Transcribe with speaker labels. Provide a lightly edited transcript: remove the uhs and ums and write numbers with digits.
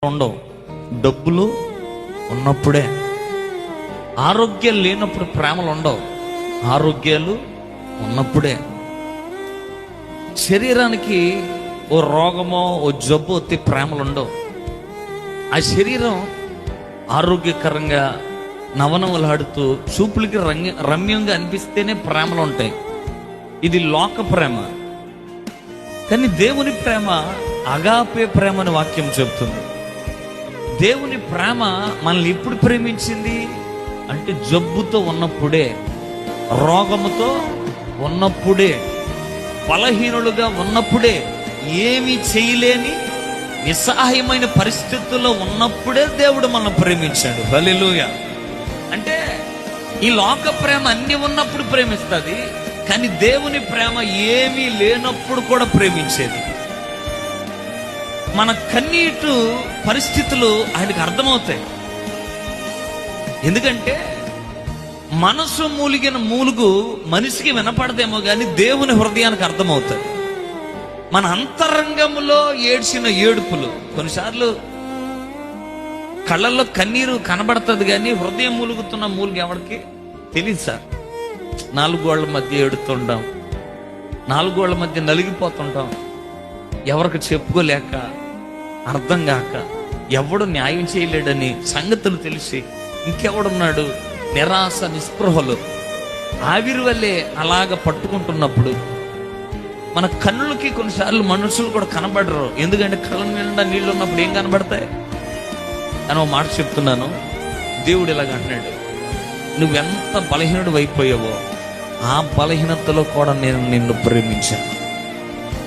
Speaker 1: ఉండవు. డబ్బులు ఉన్నప్పుడే, ఆరోగ్యాలు లేనప్పుడు ప్రేమలు ఉండవు. ఆరోగ్యాలు ఉన్నప్పుడే. శరీరానికి ఓ రోగమో ఓ జబ్బు వచ్చి ప్రేమలు ఉండవు. ఆ శరీరం ఆరోగ్యకరంగా నవనవలాడుతూ చూపులకి రమ్యంగా అనిపిస్తేనే ప్రేమలు ఉంటాయి. ఇది లోక ప్రేమ. కానీ దేవుని ప్రేమ అగాపే ప్రేమ అని వాక్యం చెప్తుంది. దేవుని ప్రేమ మనల్ని ఎప్పుడు ప్రేమించింది అంటే జబ్బుతో ఉన్నప్పుడే, రోగముతో ఉన్నప్పుడే, బలహీనులుగా ఉన్నప్పుడే, ఏమీ చేయలేని నిస్సహాయమైన పరిస్థితుల్లో ఉన్నప్పుడే దేవుడు మనల్ని ప్రేమించాడు. హల్లెలూయా. అంటే ఈ లోక ప్రేమ అన్ని ఉన్నప్పుడు ప్రేమిస్తుంది, కానీ దేవుని ప్రేమ ఏమీ లేనప్పుడు కూడా ప్రేమించేది. మన కన్నీటు పరిస్థితులు ఆయనకు అర్థమవుతాయి. ఎందుకంటే మనసు మూలిగిన మూలుగు మనిషికి వినపడదేమో కానీ దేవుని హృదయానికి అర్థమవుతుంది. మన అంతరంగంలో ఏడ్చిన ఏడుపులు కొన్నిసార్లు కళ్ళల్లో కన్నీరు కనబడుతుంది, కానీ హృదయం మూలుగుతున్న మూలుగు ఎవరికి తెలియదు సార్. నాలుగు గోళ్ల మధ్య ఏడుతుంటాం, నాలుగు గోళ్ల మధ్య నలిగిపోతుంటాం, ఎవరికి చెప్పుకోలేక, అర్థం కాక, ఎవడు న్యాయం చేయలేడని సంగతులు తెలిసి ఇంకెవడున్నాడు నిరాశ నిస్పృహలు ఆవిరి వల్లే అలాగ పట్టుకుంటున్నప్పుడు మన కన్నులకి కొన్నిసార్లు మనుషులు కూడా కనబడరు. ఎందుకంటే కళ్ళ నిండా నీళ్ళు ఉన్నప్పుడు ఏం కనబడతాయి అని ఒక మాట చెప్తున్నాను. దేవుడు ఇలాగ అంటున్నాడు, నువ్వెంత బలహీనుడు అయిపోయావో ఆ బలహీనతలో కూడా నేను నిన్ను ప్రేమించాను.